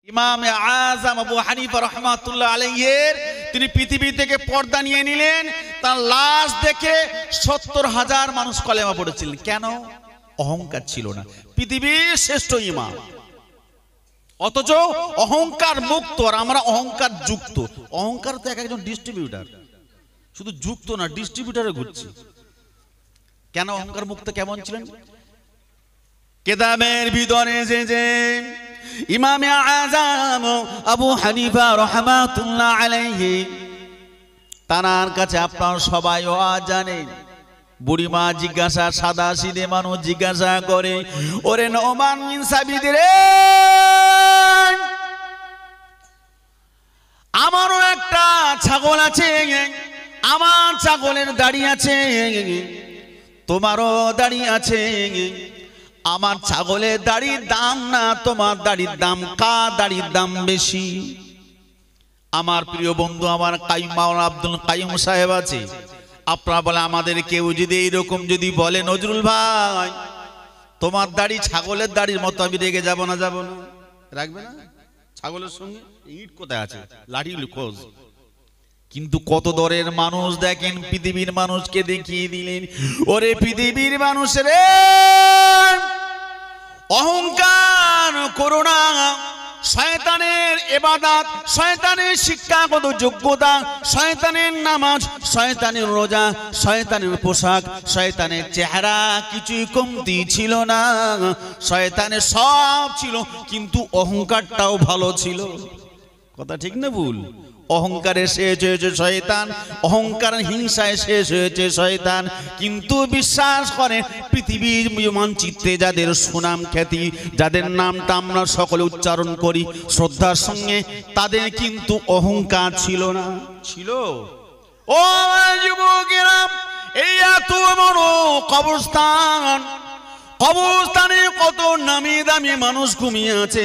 ইমাম আযম আবু হানিফা রাহমাতুল্লাহ আলাইহির তিনি পৃথিবী থেকে পর্দা নিয়ে নিলেন। তার লাশ দেখে ৭০,০০০ মানুষ কলেমা পড়েছিলেন। কেন? অহংকার ছিল না। পৃথিবীর শ্রেষ্ঠ ইমাম, অথচ অহংকার মুক্ত, আর আমরা অহংকার যুক্ত। অহংকার তো একজন ডিস্ট্রিবিউটার, শুধু যুক্ত না, ডিস্ট্রিবিউটারে ঘুরছে। কেন অহংকার মুক্ত কেমন ছিলেন? কেতাবের ভিতরে যে ইমাম আযম আবু হানিফা রাহমাতুল্লাহ আলাইহি তার কাছে আপনারা সবাই জানেন, বুড়িমা জিজ্ঞাসা, সাদা সিধে মানুষ জিজ্ঞাসা করে, ওরে নোমান বিন সাবিত রে, আমারও একটা ছাগল আছে, আমার ছাগলের দাড়ি আছে, তোমারও দাড়ি আছে, আমার ছাগলের দাড়ির দাম না তোমার দাড়ির দাম, কার দাড়ির দাম বেশি? আমার প্রিয় বন্ধু আমার মাওলানা আব্দুল কাইয়ুম সাহেব আছে, আপনারা বলে আমাদের কেউ যদি এইরকম যদি বলে, নজরুল ভাই তোমার দাড়ি ছাগলের দাড়ির মতো, আমি রেগে যাব না? যাব না? রাখবে না? ছাগলের সঙ্গে ইট কোথায় আছে, লাঠি খোঁজ। কিন্তু কত দরের মানুষ দেখেন, পৃথিবীর মানুষকে দেখিয়ে দিলেন, ওরে পৃথিবীর মানুষের অহংকার করো না। শয়তানের ইবাদত, শয়তানের শিক্ষাগত যোগ্যতা, শয়তানের নামাজ, শয়তানের রোজা, শয়তানের পোশাক, শয়তানের চেহারা কিছুই কমতি ছিল না। শয়তানের সব ছিল, কিন্তু অহংকারটাও ভালো ছিল। কথা ঠিক না ভুল? অহংকারে শেষ হয়েছে শয়তান, অহংকার হিংসায় শেষ হয়েছে শয়তান। কিন্তু বিশ্বাস করে পৃথিবীর মানচিত্রে যাদের সুনাম খ্যাতি, যাদের নামটা আমরা সকলে উচ্চারণ করি শ্রদ্ধার সঙ্গে, তাদের কিন্তু অহংকার ছিল না। ছিল? ও যুবকেরা, এই এত বড় কবরস্থান, কবরস্থানে কত নামি দামি মানুষ ঘুমিয়ে আছে,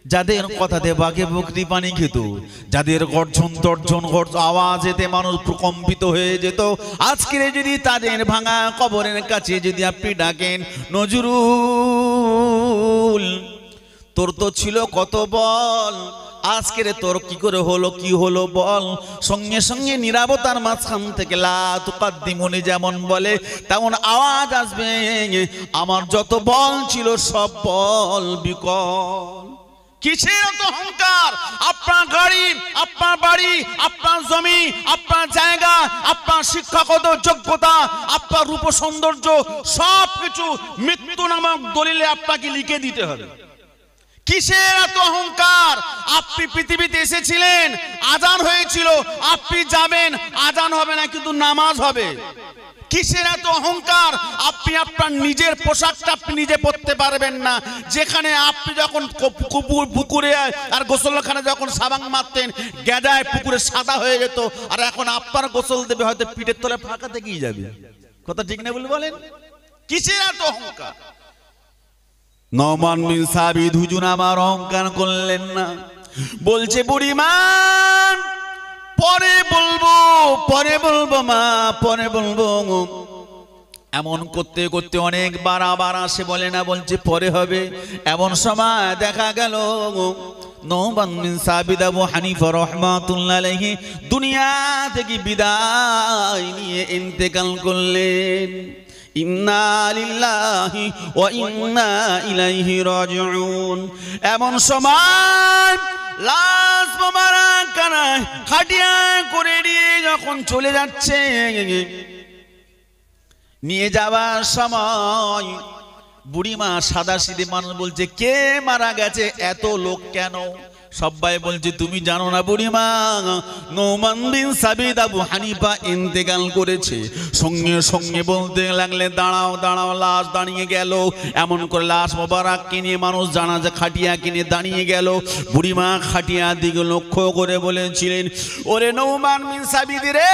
যাদের কথাতে বাঘে বকরি পানি খেত, যাদের গর্জন তর্জন আওয়াজেতে মানুষ প্রকম্পিত হয়ে যেত। আজকের যদি তাদের ভাঙা কবরের কাছে যদি আপনি ডাকেন, নজরুল তোর তো ছিল কত বল, আজকের তোর কি করে হলো, কি হলো বল? সঙ্গে সঙ্গে নীরবতার মাঝখান থেকে লা তুকাদ্দিমুনি যেমন বলে তেমন আওয়াজ আসবে, আমার যত বল ছিল সব বল বিকল। কিসের এত অহংকার? আপনার গাড়ি, আপনার বাড়ি, আপনার জমি, আপনার জায়গা, আপনার শিক্ষাগত যোগ্যতা, আপনার রূপ সৌন্দর্য সবকিছু মৃত্যু নামক দলিলে আপনাকে লিখে দিতে হবে। কিসের এত অহংকার? আপনি পৃথিবীতে এসেছিলেন, আজান হয়েছিল, আপনি যাবেন, আজান হবে না কিন্তু নামাজ হবে। কিসের এত অহংকার? আপনি আপনার নিজের পোশাকটা আপনি নিজে পরতে পারবেন না। যেখানে আপনি যখন পুকুরে আর গোসলখানে যখন সাবান মারতেন, গেদায় পুকুরে সাদা হয়ে যেত, আর এখন আপনার গোসল দেবে হয়তো পিঠের তলে ফাঁকা থেকেই যাবে। কথা ঠিক না বলেন? কিসের এত অহংকার? নোমান বিন সাবিত হুজুর আমার অহংকার করলেন না, বলছে বুড়িমা পরে বলবো, পরে বলবো মা, পরে বলবো। এমন করতে করতে অনেকবার আবার আসে, বলে না, বলছে পরে হবে। এমন সময় দেখা গেল নোমান বিন সাবিত আবু হানিফা রাহমাতুল্লাহ আলাইহি দুনিয়া থেকে বিদায় নিয়ে ইন্তেকাল করলেন। ইন্না লিল্লাহি ওয়া ইন্না ইলাইহি রাজিউন। এমন সময় লাশ মোবারক খাটিয়া করে নিয়ে যখন চলে যাচ্ছে, নিয়ে যাওয়ার সময় বুড়িমা সাদা সিধে মানুষ বলছে, কে মারা গেছে, এত লোক কেন? সবাই বলছে তুমি জানো না বুড়িমা, নোমান বিন সাবিত আবু হানিফা ইন্তেকাল করেছে। সঙ্গে সঙ্গে বলতে লাগলে, দাঁড়াও দাঁড়াও। লাশ দাঁড়িয়ে গেল। এমন করে লাশ মোবারক কিনে মানুষ জানাজা খাটিয়া কিনে দাঁড়িয়ে গেল। বুড়িমা খাটিয়া দিকে লক্ষ্য করে বলেছিলেন, ওরে নোমান বিন সাবিত রে,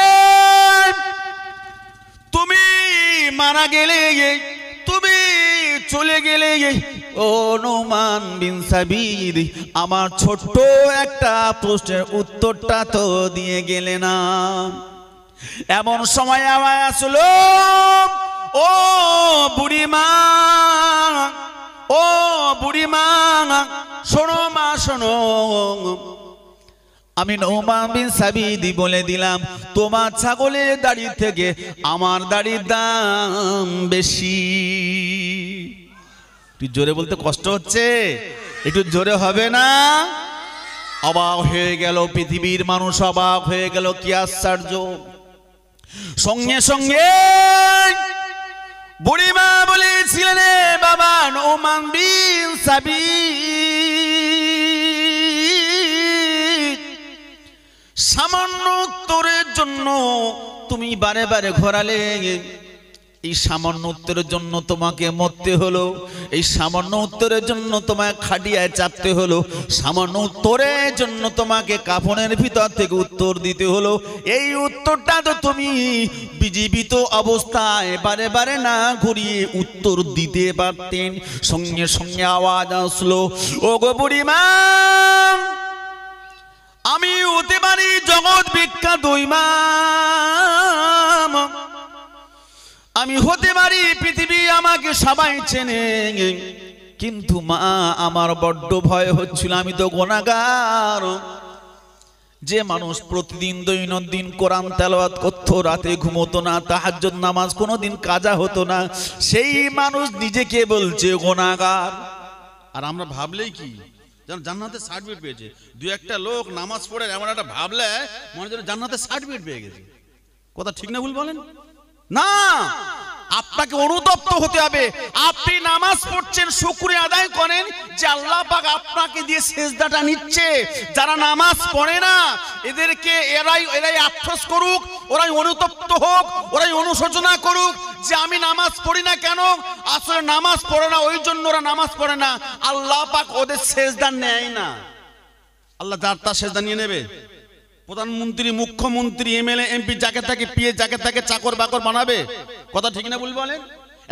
তুমি মারা গেলে, তুমি চলে গেলে, ও নোমান বিন সাবিত, আমার ছোট্ট একটা প্রশ্নের উত্তরটা তো দিয়ে গেলে না। এমন সময় আওয়াজ আসলো, ও বুড়িমা, ও বুড়ি মা শোনো মা শোনো, আমি নোমান বিন সাবিদ বলে দিলাম তোমার ছাগলের দাড়ি থেকে আমার দাড়ির দাম বেশি। একটু জোরে বলতে কষ্ট হচ্ছে, একটু জোরে হবে না? অবাক হয়ে গেল পৃথিবীর মানুষ, অবাক হয়ে গেল, কি আশ্চর্য। সঙ্গে সঙ্গে বুড়িমা বলেছিলেন বাবা নোমান বিন সাবিদ, সামান্য উত্তরের জন্য তুমি বারে বারে ঘোরালে, এই সামান্য উত্তরের জন্য তোমাকে মরতে হলো, এই সামান্য উত্তরের জন্য তোমায় খাটিয়ায় চাপতে হলো, সামান্য উত্তরের জন্য তোমাকে কাফনের ভিতর থেকে উত্তর দিতে হলো। এই উত্তরটা তো তুমি বিজীবিত অবস্থায় বারে বারে না ঘুরিয়ে উত্তর দিতে পারতেন। সঙ্গে সঙ্গে আওয়াজ আসলো, ও গো বুড়িমা, আমি হতে পারি জগৎ বিখ্যাত ইমাম, আমি হতে পারি পৃথিবী আমাকে সবাই চেনে, কিন্তু মা আমার বড্ড ভয় হচ্ছিল, আমি তো গুনাহগার। যে মানুষ প্রতিদিন দৈনন্দিন কোরআন তেলাওয়াত করতো, রাতে ঘুমোতো না, তাহাজ্জুদ নামাজ কোনোদিন কাজা হতো না, সেই মানুষ নিজেকে বলছে গুনাহগার। আর আমরা ভাবলেই কি যেন জান্নাতের সার্টিফিকেট পেয়েছে। দু একটা লোক নামাজ পড়ে এমন একটা ভাবলে মনে হয় জান্নাতের সার্টিফিকেট পেয়ে গেছে। কথা ঠিক না ভুল বলেন? না, আপনাকে অনুতপ্ত হতে হবে। আপনি নামাজ পড়ছেন, শুকরিয়া আদায় করেন যে আল্লাহ পাক আপনাকে দিয়ে সেজদাটা নিচ্ছে। যারা নামাজ পড়ে না এদেরকে এরাই আফসোস করুক, ওরাই অনুতপ্ত হোক, ওরাই অনুশোচনা করুক যে আমি নামাজ পড়ি না কেন। আসলে নামাজ পড়ে না ওই জন্য ওরা নামাজ পড়ে না, আল্লাহ পাক ওদের সেজদা নেয় না। আল্লাহ যার তার সেজদা নিয়ে নেবে? প্রধানমন্ত্রী, মুখ্যমন্ত্রী, এমএলএ, এমপি যাকে তাকে পিয়ে যাকে তাকে চাকর বাকর বানাবে? কথা ঠিক না ভুল বলেন?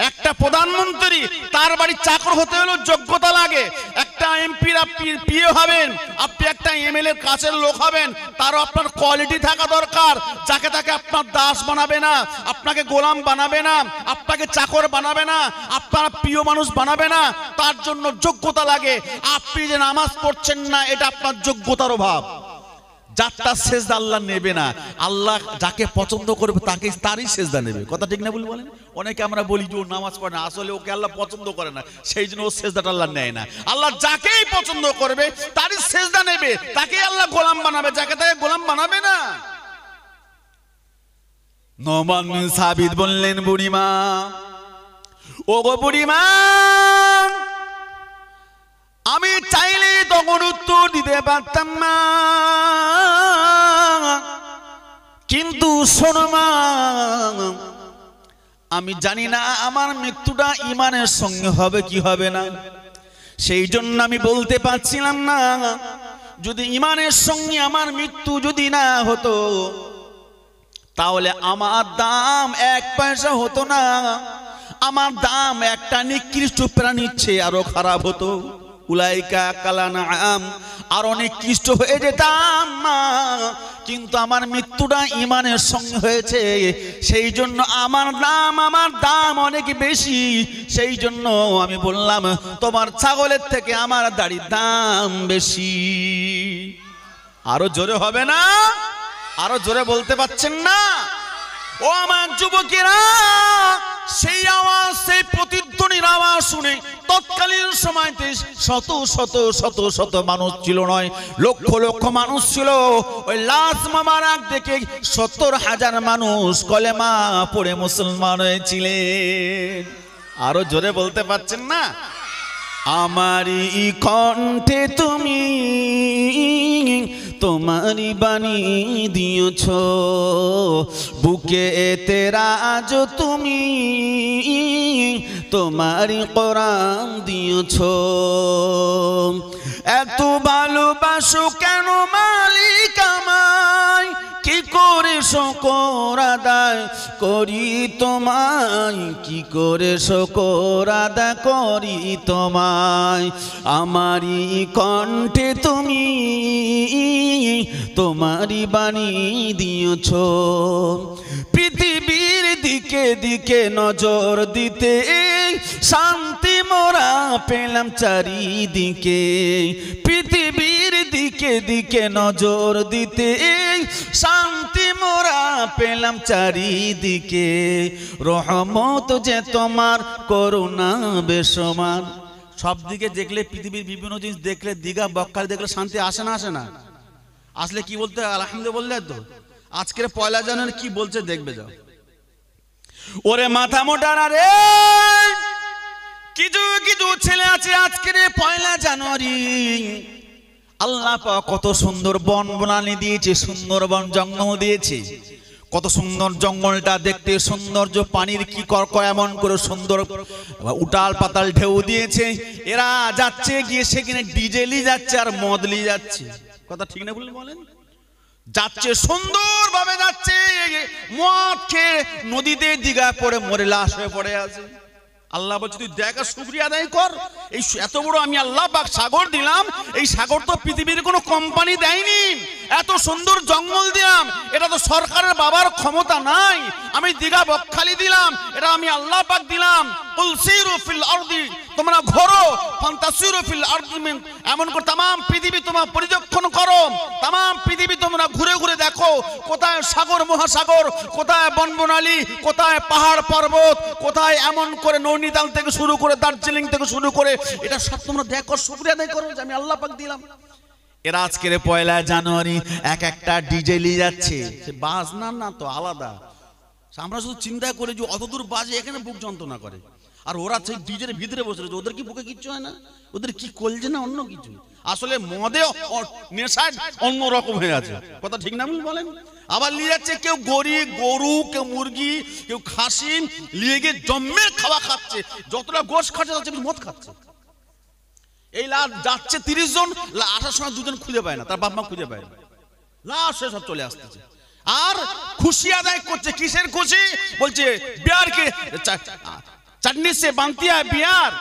একটা প্রধানমন্ত্রী তার বাড়ির চাকর হতে হলো যোগ্যতা লাগে। একটা এমপির পিয়ে হবেন, আপনি একটা এমএলএ কাছের লোক হবেন, তারও আপনার কোয়ালিটি থাকা দরকার। যাকে তাকে আপনার দাস বানাবে না, আপনাকে গোলাম বানাবে না, আপনাকে চাকর বানাবে না, আপনার প্রিয় মানুষ বানাবে না, তার জন্য যোগ্যতা লাগে। আপনি যে নামাজ পড়ছেন না এটা আপনার যোগ্যতার অভাব। যারটা সেজদা আল্লাহ নেবে না, আল্লাহ যাকে পছন্দ করবে তাকে তারই সেজদা নেবে। কথা ঠিক না ভুল বলেন? অনেকে আমরা বলি যে ও নামাজ পড়ে না, আসলে ওকে আল্লাহ পছন্দ করে না, সেই জন্য ও সেজদাটা আল্লাহ নেয় না। আল্লাহ যাকেই পছন্দ করবে তারই সেজদা নেবে, তাকেই আল্লাহ গোলাম বানাবে, যাকে তাকে গোলাম বানাবে না। নোমান বিন সাবিত বললেন, বুড়িমা, ও গো বুড়িমা, আমি চাইলে তখন উত্তর দিতে পারতাম না, কিন্তু শোনো মা, আমি জানি না আমার মৃত্যুটা ইমানের সঙ্গে হবে কি হবে না, সেই জন্য আমি বলতে পারছিলাম না। যদি ইমানের সঙ্গে আমার মৃত্যু যদি না হতো তাহলে আমার দাম 1 পয়সা হতো না, আমার দাম একটা নিকৃষ্ট প্রাণীর চেয়ে আরো খারাপ হতো। উলাইকা কালানাম, আর অনেক কৃষ্ট হয়ে যেতাম মা, কিন্তু আমার মৃত্যুটা ইমানের সঙ্গে হয়েছে, সেই জন্য আমার দাম অনেক বেশি। সেই জন্য আমি বললাম তোমার ছাগলের থেকে আমার দাড়ির দাম বেশি। আরো জোরে হবে না? আরো জোরে বলতে পারছেন না? ও আমার যুবকেরা, সেই আওয়াজ, সেই প্রতিধ্বনির আওয়াজ শুনে তৎকালীন সময়তে শত শত শত শত মানুষ ছিল নয়, লক্ষ লক্ষ মানুষ ছিল। ওই লাশ মোবারক দেখে 70,000 মানুষ কলেমা পড়ে মুসলমান হয়েছিলেন। আরো জোরে বলতে পারছেন না? আমারই কণ্ঠে তুমি তোমারি বাণী দিয়েছ, বুকে তেরা আজ তুমি তোমারি কোরআন দিয়েছ। এত ভালোবাসো কেন মালিক আমায়, কি করে শুকর আদায় করি তোমায়, কি করে শুকর আদায় করি তোমায়। আমারই কণ্ঠে তুমি তোমারি বাণী দিয়েছ, পৃথিবীর দিকে দিকে দিকে নজর দিতে শান্তি মোরা পেলাম চারিদিকে পৃথিবীর দিকে দিকে নজর দিতে শান্তি মোরা পেলাম চারিদিকে রহমত যে তোমার করুণা বেসমান সব দিকে দেখলে পৃথিবীর বিভিন্ন জিনিস দেখলে দীঘা বকখালি দেখলে শান্তি আসে না আসে না আসলে কি বলতে আলহামদুলিল্লাহ বললে তো আজকের পয়লা জানুয়ারি কি বলছে দেখবে যাও ওরে মাথা মোটারা রে কিছু কিছু ছেলে আছে আজকের পয়লা জানুয়ারি আল্লাহ পাক কত সুন্দর বন বনানি দিয়েছে সুন্দর বন জঙ্গল দিয়েছে কত সুন্দর জঙ্গলটা দেখতে সৌন্দর্য পানির কি কর এমন করে সুন্দর উটাল পাতাল ঢেউ দিয়েছে এরা যাচ্ছে গিয়ে সেখানে ডিজেলি যাচ্ছে আর মদলি যাচ্ছে কথা ঠিক না বলেন যাচ্ছে সুন্দরভাবে যাচ্ছে মদ খেয়ে নদীতে দিঘা পড়ে মরে লাশ হয়ে পড়ে আছে আল্লাহ বলছে তুই দেখা শুকরিয়া আদায় কর এই এত বড় আমি আল্লাহ পাক সাগর দিলাম এই সাগর তো পৃথিবীর কোনো কোম্পানি দেয়নি এত সুন্দর জঙ্গল দিলাম এটা তো সরকারের বাবার ক্ষমতা নাই আমি দিঘা বকখালি দিলাম এটা আমি আল্লাহ পাক দিলাম উলসিরু ফিল আরদি তোমরা ঘোরো ফান্তাসিরু ফিল আরদি এমন করে तमाम পৃথিবী তোমরা পরিদর্শন করো तमाम পৃথিবী তোমরা ঘুরে ঘুরে দেখো কোথায় সাগর মহাসাগর কোথায় বনবনালী কোথায় পাহাড় পর্বত কোথায় এমন করে নৈনিতাল থেকে শুরু করে দার্জিলিং থেকে শুরু করে এটা সব তোমরা দেখো শুকরিয়া আদায় করো যে আমি আল্লাহ পাক দিলাম এরা আজকের পয়লা জানুয়ারি এক একটা ডিজেলি যাচ্ছে সে বাস না তো আলাদা আমরা শুধু চিন্তা করি যে অতদূর বাজে এখানে বুক যন্ত্রণা করে আর ওরা সেই ডিজের ভিতরে বসে রয়েছে ওদের কি বুকে কিচ্ছু হয় না ওদের কি কলজে না অন্য কিছু আসলে মদে নেশায় অন্য রকম হয়ে আছে কথা ঠিক না বলেন আবার নিয়ে যাচ্ছে কেউ গরু কেউ মুরগি কেউ খাসি নিয়ে গিয়ে জম্মের খাওয়া খাচ্ছে যতটা গোশ খাচ্ছে তার মদ খাচ্ছে এই লাশ যাচ্ছে 30 জন আসার সময় দুজন খুঁজে পায় না তার বাপ মা খুঁজে পায় না লাশ সব চলে আসতেছে আর খুশি আদায় করছে কিসের খুশি বলছে बिहार के चटनी से बनती है बिहार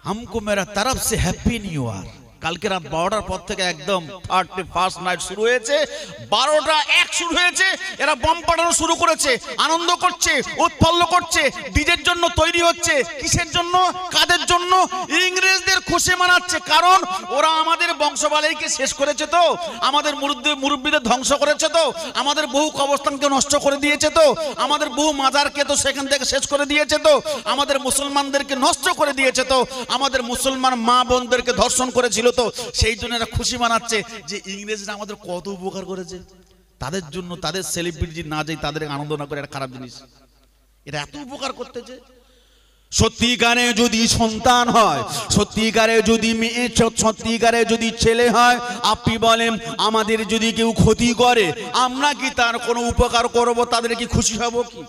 हमको मेरा तरफ से हैप्पी न्यू ईयर কালকে রাত 12টার পর থেকে একদম 31st নাইট শুরু হয়েছে 12টা 1 শুরু হয়েছে এরা বম ফাটানো শুরু করেছে আনন্দ করছে উৎফুল্ল করছে ডিজের জন্য তৈরি হচ্ছে কিসের জন্য কাদের জন্য ইংরেজদের খুশি মানাচ্ছে কারণ ওরা আমাদের বংশবালীকে শেষ করেছে তো আমাদের মুরব্বিদের ধ্বংস করেছে তো আমাদের বহু কবরস্থানকে নষ্ট করে দিয়েছে তো আমাদের বহু মাজারকে তো সেখান থেকে শেষ করে দিয়েছে তো আমাদের মুসলমানদেরকে নষ্ট করে দিয়েছে তো আমাদের মুসলমান মা বোনদেরকে ধর্ষণ করেছিল তো সেই জন্য এরা খুশি মানাচ্ছে যে ইংরেজরা আমাদের কত উপকার করেছে তাদের জন্য তাদের সেলিব্রিটি না যাই তাদের আনন্দ না করে এটা খারাপ জিনিস এরা এত উপকার করতেছে সত্যিকারে যদি সন্তান হয় সত্যিকারে যদি মেয়ে সত্যিকারে যদি ছেলে হয় আপনি বলেন আমাদের যদি কেউ ক্ষতি করে আমরা কি তার কোনো উপকার করব তাদের কি খুশি হব কি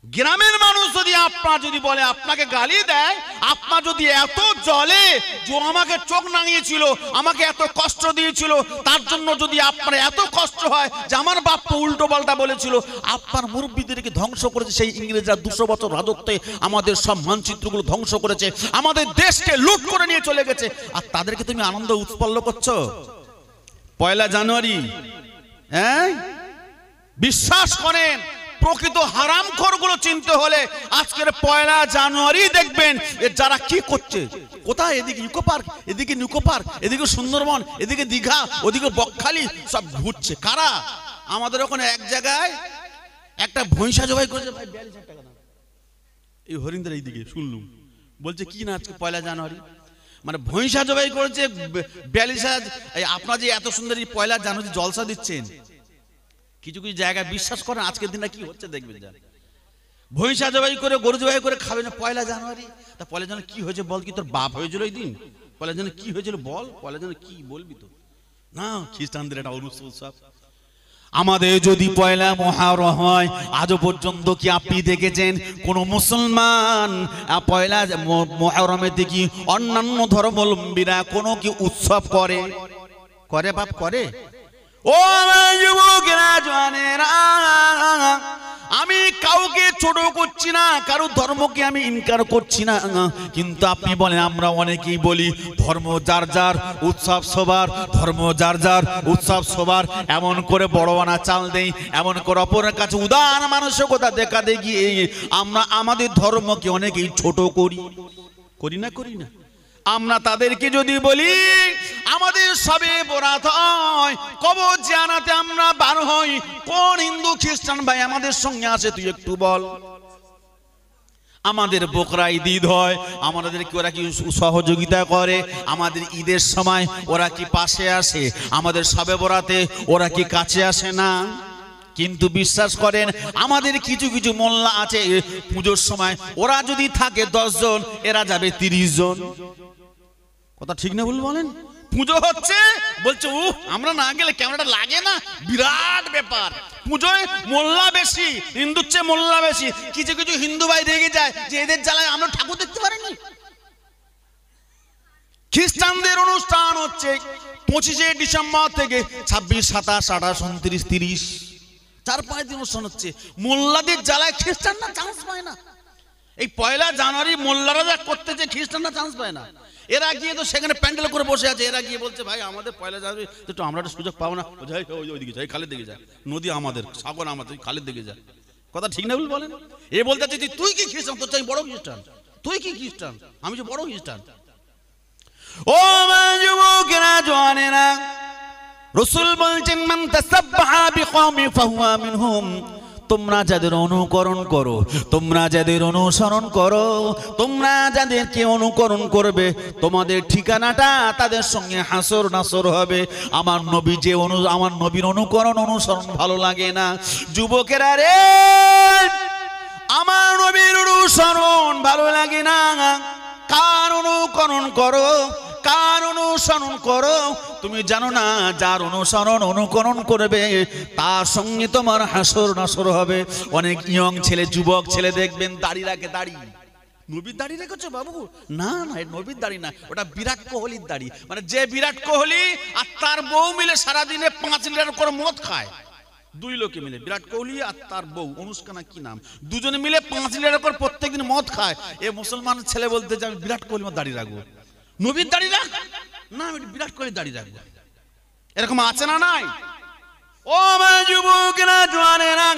গ্রামের মানুষ যদি আপনার যদি বলে আপনাকে গালি দেয় আপনার যদি এত জলে যে আমাকে চোখ নাঙিয়েছিল আমাকে এত কষ্ট দিয়েছিল তার জন্য যদি আপনার এত কষ্ট হয় যে আমার বাপ তো উল্টো পাল্টা বলেছিল আপনার মুরব্বিদেরকে ধ্বংস করেছে সেই ইংরেজরা 200 বছর রাজত্বে আমাদের সব মানচিত্রগুলো ধ্বংস করেছে আমাদের দেশকে লুট করে নিয়ে চলে গেছে আর তাদেরকে তুমি আনন্দ উৎফুল্ল করছো পয়লা জানুয়ারি হ্যাঁ বিশ্বাস করেন প্রকৃত হারামখোরগুলো চিনতে হলে আজকের পয়লা জানুয়ারি দেখবেন যারা কি করছে কোথায় এদিকে ইকো পার্ক এদিকে নিকো পার্ক এদিকে সুন্দরবন এদিকে দীঘা ওদিকে বকখালি সব ঘুরছে কারা আমাদের ওখানে এক জায়গায় একটা ভৈঁসা জবাই করেছে ভাই 42,000 টাকা দাম এই হরিন্দ্র এইদিকে শুনলুম বলছে কি না আজকে পয়লা জানুয়ারি মানে ভৈঁসা জবাই করেছে 42,000 আপনারা যে এত সুন্দর এই পয়লা জানুয়ারি জলসা দিচ্ছেন কিছু কিছু জায়গায় বিশ্বাস করেন আজকের দিনটা কি হচ্ছে দেখবেন যা ভৈঁসা জবাই করে গরু জবাই করে খাবে না পয়লা জানুয়ারি তা পয়লা জানুয়ারি কি হয়েছে বল কি তোর বাপ হয়েছিল এই দিন পয়লা জানুয়ারি কি হয়েছিল বল পয়লা জানুয়ারি কি বলবি তো না খ্রিস্টানদের এটা উৎসব আমাদের যদি পয়লা মুহররম হয় আজও পর্যন্ত কি আপনি দেখেছেন কোন মুসলমান পয়লা মুহররমে দেখি অন্যান্য ধর্মাবলম্বীরা কোনো কি উৎসব করে করে বাপ করে ও যুবকেরা জওয়ানেরা আমি কাউকে ছোট করছি না, কারো ধর্মকে আমি ইনকার করছি না, কিন্তু আপনি বলেন, আমরা অনেকেই বলি ধর্ম যার যার উৎসব সবার, ধর্ম যার যার উৎসব সবার, এমন করে বড়বানা চাল দেই, এমন করে অপরের কাছে উদার মানসিকতা দেখা দেখিয়ে আমরা আমাদের ধর্মকে অনেকেই ছোট করি, করি না করি না? আমরা তাদেরকে যদি বলি আমাদের সবে বরাত হয়, কবর জিয়ারতে আমরা বার হই, কোন হিন্দু খ্রিস্টান ভাই আমাদের সঙ্গে আসে তুই একটু বল? আমাদের বকরা ঈদ হয়, আমাদেরকে ওরা কি সহযোগিতা করে? আমাদের ঈদের সময় ওরা কি পাশে আসে? আমাদের সবে বরাতে ওরা কি কাছে আসে না? কিন্তু বিশ্বাস করেন, আমাদের কিছু কিছু মোল্লা আছে পুজোর সময় ওরা যদি থাকে 10 জন, এরা যাবে 30 জন। কথা ঠিক না ভুল বলেন? পুজো হচ্ছে বলছে আমরা না গেলে কেমনটা লাগে না, বিরাট ব্যাপার। পুজোয় মোল্লা বেশি, হিন্দুর চেয়ে মোল্লা বেশি। কিছু কিছু হিন্দু ভাই রেগে যায় যে এদের জ্বালায় আমরা ঠাকুর দেখতে পারিনি। খ্রিস্টানদের অনুষ্ঠান হচ্ছে 25শে ডিসেম্বর থেকে 26, 27, 28, 29, 30, 4-5 দিন অনুষ্ঠান হচ্ছে। মোল্লাদের জ্বালায় খ্রিস্টানরা চান্স পায় না। এই 1 জানুয়ারি মোল্লারা যা করতেছে, খ্রিস্টানরা চান্স পায় না। এরা গিয়ে তো সেখানে প্যান্ডেল করে বসে আছে, এরা গিয়ে বলছে ভাই আমাদের 1 জানুয়ারি তো আমরা একটা সুযোগ পাবো না, ওইদিকে যাই, খালের দিকে যায়, নদী আমাদের, সাগর আমাদের, খালের দিকে যায়। কথা ঠিক না ভুল বলেন? এ বলতে চাইছি তুই কি খ্রিস্টান? তোর চাই বড় খ্রিস্টান, তুই কি খ্রিস্টান? আমি যে বড় খ্রিস্টান। ও যুবকেরা, জওয়ানেরা, রাসূল বলছেন মান তাসাব্বাহা বিকওমি ফাহুয়া মিনহুম। তোমরা যাদের অনুকরণ করো, তোমরা যাদের অনুসরণ করো, তোমরা যাদেরকে অনুকরণ করবে, তোমাদের ঠিকানাটা তাদের সঙ্গে হাসর নাসর হবে। আমার নবী যে আমার নবীর অনুকরণ অনুসরণ ভালো লাগে না? যুবকেরা রে, আমার নবীর অনুসরণ ভালো লাগে না? কার অনুকরণ করো, কার অনুসরণ করো? তুমি জানো না যার অনুকরণ করবে তার সঙ্গে তোমার হাসর নাসর হবে। অনেক ইয়ং ছেলে, যুবক ছেলে দেখবেন দাড়ি রাখে, দাড়ি নবীর দাড়ি রেখেছো বাবু? না না, নবীর দাড়ি না, ওটা বিরাট কোহলির দাড়ি। মানে যে বিরাট কোহলি আর তার বউ মিলে সারাদিনে 5 লিটার করে মদ খায়, 2 লোকে মিলে, বিরাট কোহলি আর তার বউ অনুষ্কা না কি নাম, দুজনে মিলে 5 লিটার করে প্রত্যেকদিন মদ খায়। এ মুসলমান ছেলে বলতে যে আমি বিরাট কোহলি দাড়ি রাখবো। নবীর দাড়ি রাখ না, আমি বিরাট কোহলির দাড়ি রাখবো। এরকম আছে না নাই? ও মা যুবকেরা, জওয়ানেরা,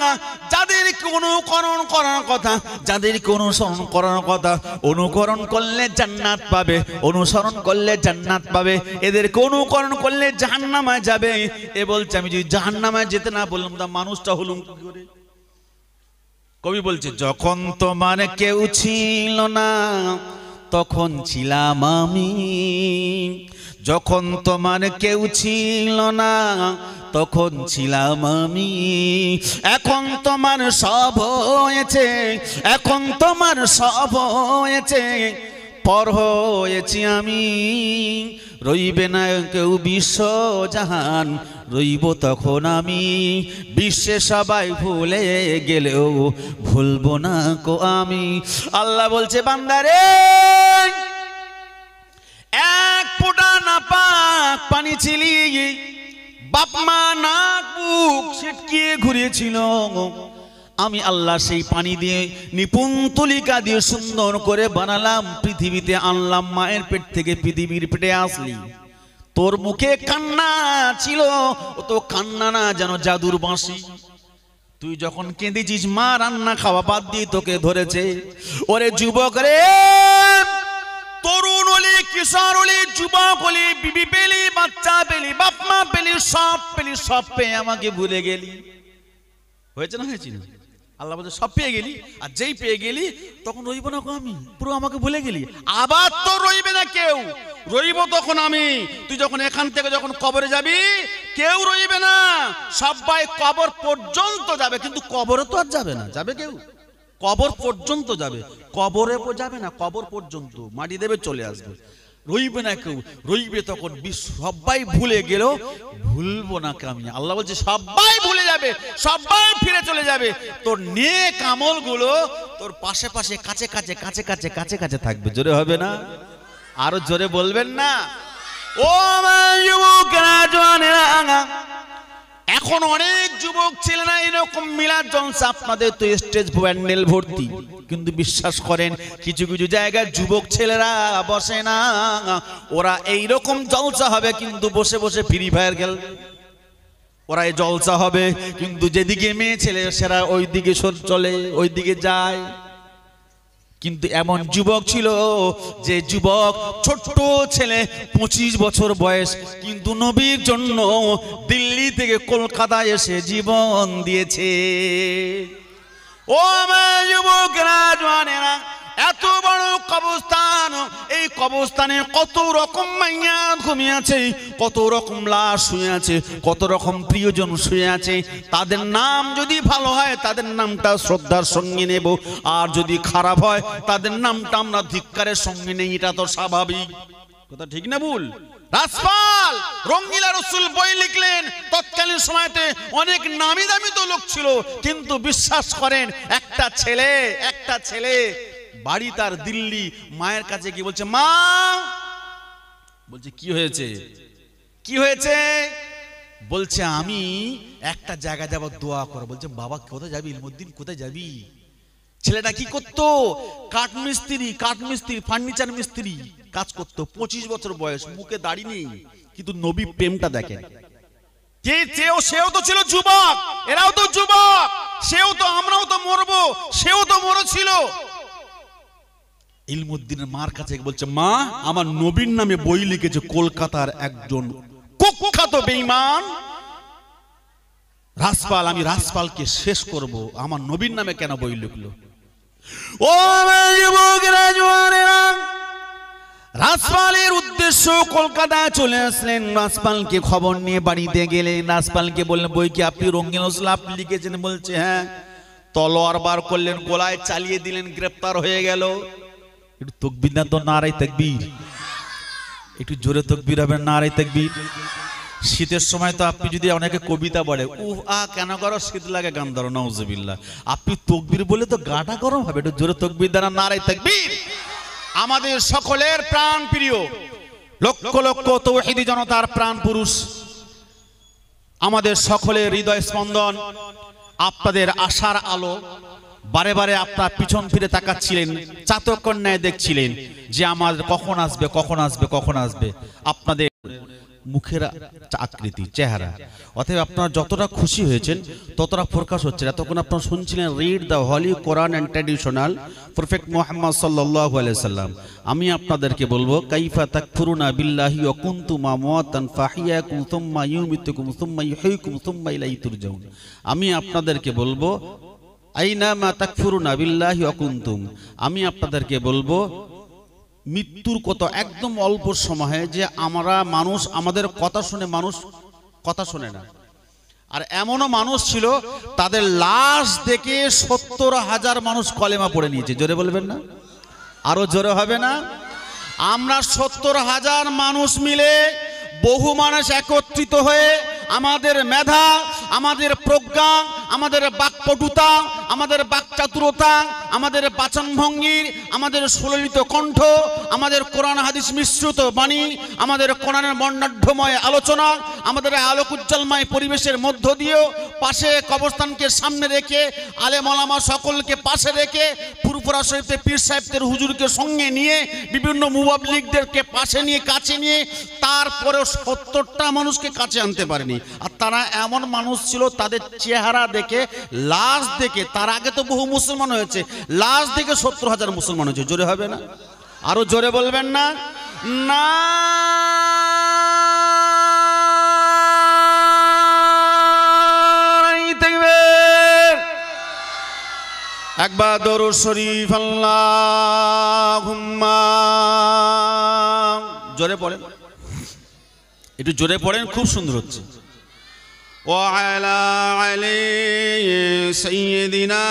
যাদেরকে অনুকরণ করার কথা, যাদেরকে অনুসরণ করার কথা, অনুকরণ করলে জান্নাত পাবে, অনুসরণ করলে জান্নাত পাবে, এদেরকে অনুকরণ করলে জাহান্নামে যাবে। এ বলছে আমি যদি জাহান্নামে যেতে না বললাম তা মানুষটা হলুম কি করে? কবি বলছে যখন তোমার কেউ ছিল না তখন ছিলাম আমি, যখন তোমার কেউ ছিল না তখন ছিলাম আমি, এখন তোমার সব হয়েছে, এখন তোমার সব হয়েছে, পর হয়েছি আমি। রইবে না কেউ বিশ্ব জাহান, রইব তখন আমি। বিশ্বে সবাই ভুলে গেলেও ভুলবো না কো আমি। আল্লাহ বলছে বান্দারে, এক ফোঁটা না পাক পানি ছিলি, বাপ মা নাক বুক ছিটকিয়ে ঘুরিয়েছিল, আমি আল্লাহ সেই পানি দিয়ে নিপুণ তুলিকা দিয়ে সুন্দর করে বানালাম, পৃথিবীতে আনলাম, মায়ের পেট থেকে পৃথিবীর পেটে আসলি। তোর মুখে কান্না ছিল, ও তো কান্না না যেন জাদুর বাঁশি। তুই যখন কেঁদেছিস মা রান্না খাওয়া বাদ দিয়ে তোকে ধরেছে। ওরে যুবক রে, তরুণ হলি, কিশোর হলি, যুবক হলি, বিবি পেলি, বাচ্চা পেলি, বাপ মা পেলি, সব পেলি, সব পেয়ে আমাকে ভুলে গেলি। হয়েছে না হয়েছে না? আল্লাহ বলছে সব পেয়ে গেলি, আর যেই পেয়ে গেলি তখন রইব না আমি, পুরো আমাকে ভুলে গেলি। আবার তো রইবে না কেউ, রইব তখন আমি। তুই যখন এখান থেকে যখন কবরে যাবি কেউ রইবে না, সবাই কবর পর্যন্ত যাবে, কিন্তু কবরে তো আর যাবে না। যাবে কেউ? কবর পর্যন্ত যাবে, কবরে যাবে না, কবর পর্যন্ত মাটি দেবে চলে আসবে। রইবে না কেউ, রইবে তখন সবাই ভুলে গেল, ভুলবো না আমি। আল্লাহ বলছে সবাই ভুলে যাবে, সবাই ফিরে চলে যাবে, তোর নেক আমলগুলো তোর পাশে পাশে, কাছে কাছে, কাছে কাছে, কাছে কাছে থাকবে। জোরে হবে না? আরো জোরে বলবেন না? ও যুবকেরা, জওয়ানেরা, এখন অনেক যুবক ছেলেরা এরকম মিলাদ জলসা, আপনাদের তো স্টেজ প্যান্ডেল ভর্তি, কিন্তু বিশ্বাস করেন কিছু কিছু জায়গায় যুবক ছেলেরা বসে না, ওরা এইরকম জলসা হবে কিন্তু বসে বসে ফ্রি ফায়ার খেল। ওরা এই জলসা হবে কিন্তু যেদিকে মেয়ে ছেলে সেরা ওই দিকে চলে, ওই দিকে যায়। কিন্তু এমন যুবক ছিল যে যুবক ছোট্ট ছেলে 25 বছর বয়স, কিন্তু নবীর জন্য দিল্লি থেকে কলকাতায় এসে জীবন দিয়েছে। ও আমার যুবকরা, জওয়ানেরা, এত বড় কবরস্থান, এই কবরস্থানে কত রকম মাইয়া ঘুমিয়ে আছে, কত রকম লাশ শুয়ে আছে, কত রকম প্রিয়জন শুয়ে আছে। তাদের নাম যদি ভালো হয় তাদের নামটা শ্রদ্ধার সঙ্গে নেব, আর যদি খারাপ হয় তাদের নামটা আমরা ধিক্কারের সঙ্গে নেই। এটা তো স্বাভাবিক কথা, ঠিক না ভুল? রাসপাল রঙ্গিলা রসুল বই লিখলেন, তৎকালীন সময়তে অনেক নামি দামি তো লোক ছিল, কিন্তু বিশ্বাস করেন একটা ছেলে বাড়ি তার দিল্লি, মায়ের কাছে কি বলছে, মা, বলছে কি হয়েছে, কি হয়েছে? বলছে আমি একটা জায়গা যাব, দোয়া করো। বলছে বাবা কোথায় যাবি? ইলমুদ্দিন কোথায় যাবি? ছেলেটা কি করতো? কাঠমিস্ত্রি, ফার্নিচার মিস্ত্রি কাজ করতো, 25 বছর বয়স, মুখে দাড়ি নেই, কিন্তু নবী প্রেমটা দেখেন। সেও তো ছিল যুবক, এরাও তো যুবক, সেও তো, আমরাও তো মরবো, সেও তো মরেছিল। ইলমুদ্দিনের মার কাছে বলছে, মা, আমার নবীর নামে বই লিখেছে কলকাতার একজন কুখ্যাত বেঈমান রাসপাল, আমি রাসপালকে শেষ করব, আমার নবীর নামে কেন বই লিখলো? ও যুবকেরা, জওয়ানেরা, রাসপালের উদ্দেশ্য কলকাতায় চলে আসলেন। রাসপালকে খবর নিয়ে বাড়িতে গেলেন, রাসপালকে বললেন বই কি আপনি রঙ্গিন ওসলাপ লিখেছেন? বলছে হ্যাঁ। তলোয়ার বার করলেন, গলায় চালিয়ে দিলেন, গ্রেফতার হয়ে গেল। একটু তাকবীর না তো, নারে তাকবীর, একটু জোরে তাকবীর হবে, নারে তাকবীর। শীতের সময় তো আপনি যদি অনেকে কবিতা বলে, কেন করো শীত লাগে, গান ধরো, নাউজুবিল্লাহ। আপনি তাকবীর বলে তো গাটা গরম হবে, একটু জোরে তাকবীর দেন, নারে তাকবীর। আমাদের সকলের প্রাণ প্রিয়, লক্ষ লক্ষ তাওহীদি জনতার প্রাণ পুরুষ, আমাদের সকলের হৃদয় স্পন্দন, আপনাদের আশার আলো। বারে বারে আপনার পিছন ফিরে তাকাচ্ছিলেন, চাতকের ন্যায় দেখছিলেন যে আমার কখন আসবে, কখন আসবে, কখন আসবে। আপনাদের মুখের আকৃতি, চেহারা, অতএব আপনারা যতটা খুশি হয়েছেন ততটা প্রকাশ হচ্ছে। এতক্ষণ আপনারা শুনছিলেন read the Holi Quran and traditional prophet Muhammad সাল্লাল্লাহু আলাইহি সাল্লাম। আমি আপনাদেরকে বলবো, কাইফা তাকফুরুনা বিল্লাহি ওয়া কুনতুম আমওয়াতান ফাহিয়াকুম সুম্মা ইউমিতুকুম সুম্মা ইউহয়িকুম সুম্মা ইলাইহি তুরজাউন। আমি আপনাদেরকে বলবো, আইনামা তাকফুরুনা বিল্লাহি ওয়া কুনতুম, আমি আপনাদেরকে বলবো মৃত্যুর কত একদম অল্প সময়ে যে আমরা মানুষ, আমাদের কথা শুনে মানুষ কথা শোনে না। আর এমনও মানুষ ছিল তাদের লাশ দেখে 70,000 মানুষ কলেমা পড়ে নিয়েছে। জোরে বলবেন না? আরো জোরে হবে না? আমরা 70,000 মানুষ মিলে, বহু মানুষ একত্রিত হয়ে আমাদের মেধা, আমাদের প্রজ্ঞা, আমাদের বাকপটুতা, আমাদের বাকচাতুরতা, আমাদের বাচনভঙ্গির, আমাদের সুললিত কণ্ঠ, আমাদের কোরআন হাদিস মিশ্রিত বাণী, আমাদের কোরআনের বর্ণাঢ্যময় আলোচনা, আমাদের আলোক উজ্জ্বলময় পরিবেশের মধ্য দিয়েও পাশে কবরস্থানকে সামনে রেখে, আলেম ওলামা সকলকে পাশে রেখে, ফুরফুরা শরীফে পীর সাহেবদের হুজুরকে সঙ্গে নিয়ে, বিভিন্ন মুবাল্লিগদেরকে পাশে নিয়ে, কাছে নিয়ে, তারপরেও 70টা মানুষকে কাছে আনতে পারেনি। আর তারা এমন মানুষ ছিল, তাদের চেহারা দেখে, লাশ দেখে, তার আগে তো বহু মুসলমান হয়েছে, লাশ দেখে 70,000 মুসলমান হয়েছে। জোরে হবে না? আরো জোরে বলবেন না? না একবার দরুদ শরীফ আল্লাহুম্মা, জোরে পড়েন, একটু জোরে পড়েন, খুব সুন্দর হচ্ছে। ওয়া আলা আলি সাইয়্যিদিনা,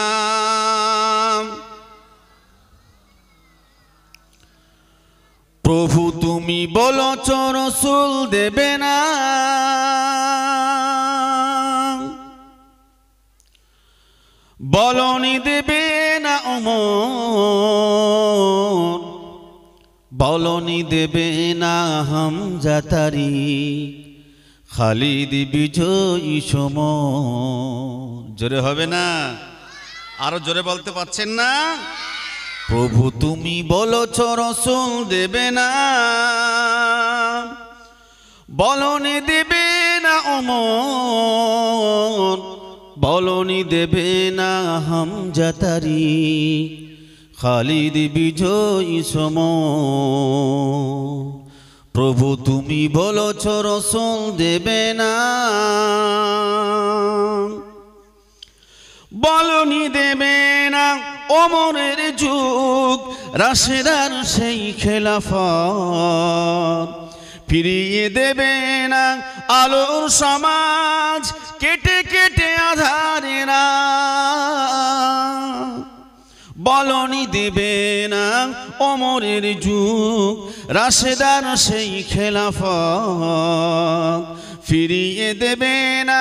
প্রভু তুমি বলেছ রাসূল দেবে না, বলনি দেবে না ওমর, বলনি দেবে না হামজা তারিক, খালিদ বিজয়ী সমর। জোরে হবে না? আরো জোরে বলতে পারছেন না? প্রভু তুমি বলেছ রাসূল দেবে না, বলনি দেবে না ওমর, বলনি দেবে না হামজা তারিক, খালিদ বিজয়ী সমর। প্রভু তুমি বলেছ রাসূল দেবে না, বলনি দেবে না ওমরের যুগ, রাশেদার সেই খেলাফত, ফিরিয়ে দেবে না আলোর সমাজ, কেটে কেটে আধারে রাত। বলনি দেবে না ওমরের যুগ, রাশেদার সেই খেলাফত, ফিরিয়ে দেবে না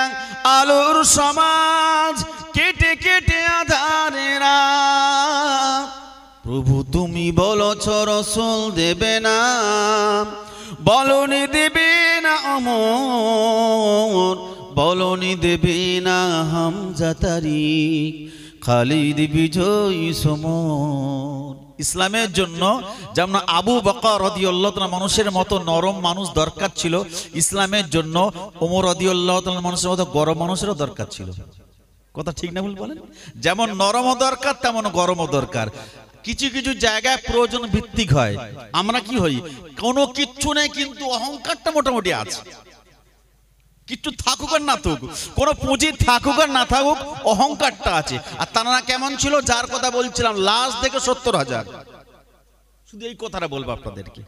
আলোর সমাজ, কেটে কেটে আধারে রাত। প্রভু তুমি বলেছ রাসূল দেবে না, বলনি দেবে না ওমর, বলনি দেবে না হামজা তারিক, খালিদ বিজয়ী সমর। ইসলামের জন্য যেমন আবু বকর রাদিয়াল্লাহু তাআলা মানুষের মতো নরম মানুষ দরকার ছিল, ইসলামের জন্য ওমর রাদিয়াল্লাহু তাআলা মানুষের মতো গরম মানুষেরও দরকার ছিল। কথা ঠিক না ভুল বলেন? যেমন নরমও দরকার তেমন গরমও দরকার। কিছু কিছু জায়গায় প্রয়োজন ভিত্তিক হয়। আমরা কি হই, কোনো কিচ্ছু নেই কিন্তু অহংকারটা মোটামুটি আছে, কিচ্ছু থাকুক আর না থাকুক, কোনো পুঁজি থাকুক আর না থাকুক, অহংকারটা আছে। আর তারা কেমন ছিল, যার কথা বলছিলাম, লাশ দেখে 70,000। শুধু এই কথাটা বলবো আপনাদেরকে,